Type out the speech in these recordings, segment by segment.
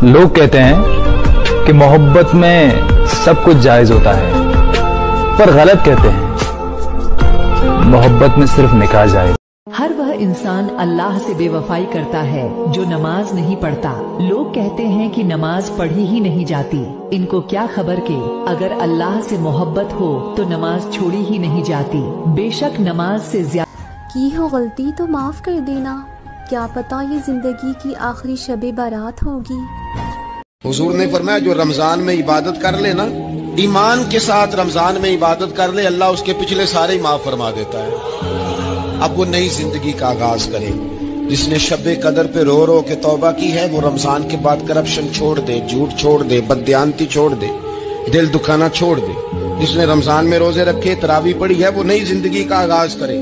لوگ کہتے ہیں کہ محبت میں سب کچھ جائز ہوتا ہے، پر غلط کہتے ہیں محبت میں صرف نکاح جائز۔ ہر وہ انسان اللہ سے بے وفائی کرتا ہے جو نماز نہیں پڑھتا۔ لوگ کہتے ہیں کہ نماز پڑھی ہی نہیں جاتی، ان کو کیا خبر کہ اگر اللہ سے محبت ہو تو نماز چھوڑی ہی نہیں جاتی۔ بے شک نماز سے زیادہ کی ہو غلطی تو معاف کر دینا، کیا پتا یہ زندگی کی آخری شب بارات ہوگی۔ حضور نے فرمایا جو رمضان میں عبادت کر لے نا، ایمان کے ساتھ رمضان میں عبادت کر لے، اللہ اس کے پچھلے سارے ہی معاف فرما دیتا ہے۔ اب وہ نئی زندگی کا آغاز کرے۔ جس نے شب قدر پہ رو رو کے توبہ کی ہے وہ رمضان کے بعد کرپشن چھوڑ دے، جھوٹ چھوڑ دے، بددیانتی چھوڑ دے، دل دکھانا چھوڑ دے۔ جس نے رمضان میں روزے رکھے، تراویح پڑھی ہے، وہ نئی زندگی کا آغاز کرے۔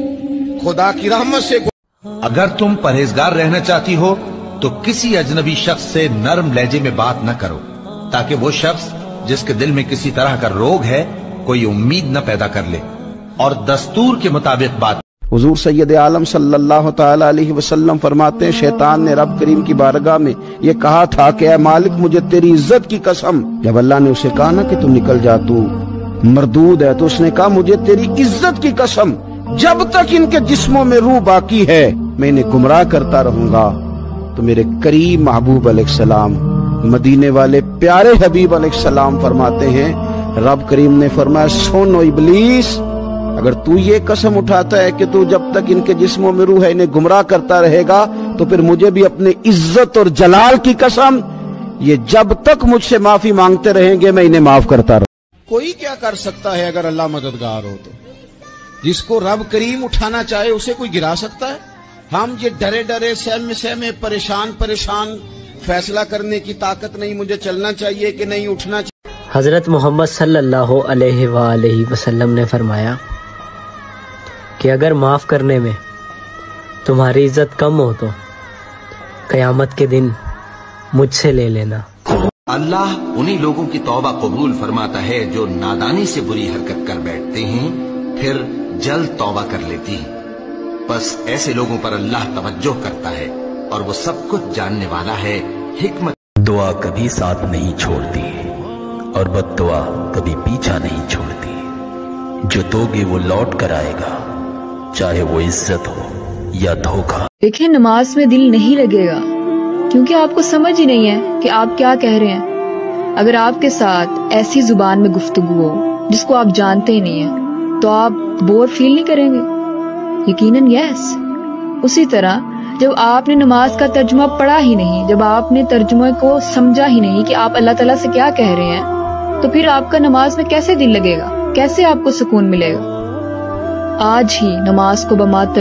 خدا کی رحمت سے اگر تم پرہیزگار رہنا چاہتی ہو تو کسی اجنبی شخص سے نرم لہجے میں بات نہ کرو، تاکہ وہ شخص جس کے دل میں کسی طرح کا روگ ہے کوئی امید نہ پیدا کر لے، اور دستور کے مطابق بات۔ حضور سید عالم صلی اللہ تعالی علیہ وسلم فرماتے ہیں شیطان نے رب کریم کی بارگاہ میں یہ کہا تھا کہ اے مالک مجھے تیری عزت کی قسم، جب اللہ نے اسے کہا نا کہ تم نکل جا تو مردود ہے، تو اس نے کہا مجھے تیری عزت کی قسم جب تک ان کے جسموں میں روح باقی ہے میں انہیں گمراہ کرتا رہوں گا۔ تو میرے کریم محبوب علیہ السلام، مدینے والے پیارے حبیب علیہ السلام فرماتے ہیں رب کریم نے فرمایا سنو ابلیس، اگر تو یہ قسم اٹھاتا ہے کہ تو جب تک ان کے جسموں میں روح ہے انہیں گمراہ کرتا رہے گا، تو پھر مجھے بھی اپنے عزت اور جلال کی قسم، یہ جب تک مجھ سے معافی مانگتے رہیں گے میں انہیں معاف کرتا رہوں۔ کوئی کیا کر سکتا ہے اگر اللہ مددگار ہو تو؟ جس کو رب کریم اٹھانا چاہے اسے کوئی گرا سکتا ہے؟ ہم یہ ڈرے ڈرے سہمے پریشان فیصلہ کرنے کی طاقت نہیں، مجھے چلنا چاہیے کہ نہیں اٹھنا چاہیے۔ حضرت محمد صلی اللہ علیہ وآلہ وسلم نے فرمایا کہ اگر معاف کرنے میں تمہاری عزت کم ہو تو قیامت کے دن مجھ سے لے لینا۔ اللہ انہی لوگوں کی توبہ قبول فرماتا ہے جو نادانی سے بری حرکت کر بیٹھتے ہیں پھر جلد توبہ کر لیتی ہیں، بس ایسے لوگوں پر اللہ توجہ کرتا ہے اور وہ سب کچھ جاننے والا ہے، حکمت۔ دعا کبھی ساتھ نہیں چھوڑتی اور بد دعا کبھی پیچھا نہیں چھوڑتی، جو دو گے وہ لوٹ کر آئے گا، چاہے وہ عزت ہو یا دھوکہ۔ دیکھیں نماز میں دل نہیں لگے گا کیونکہ آپ کو سمجھ ہی نہیں ہے کہ آپ کیا کہہ رہے ہیں۔ اگر آپ کے ساتھ ایسی زبان میں گفتگو ہو جس کو آپ جانتے ہی نہیں ہیں تو آپ بور فیل نہیں کریں گے؟ یقیناً یس۔ اسی طرح جب آپ نے نماز کا ترجمہ پڑھا ہی نہیں، جب آپ نے ترجمہ کو سمجھا ہی نہیں کہ آپ اللہ تعالیٰ سے کیا کہہ رہے ہیں، تو پھر آپ کا نماز میں کیسے دل لگے گا، کیسے آپ کو سکون ملے گا؟ آج ہی نماز کو بمات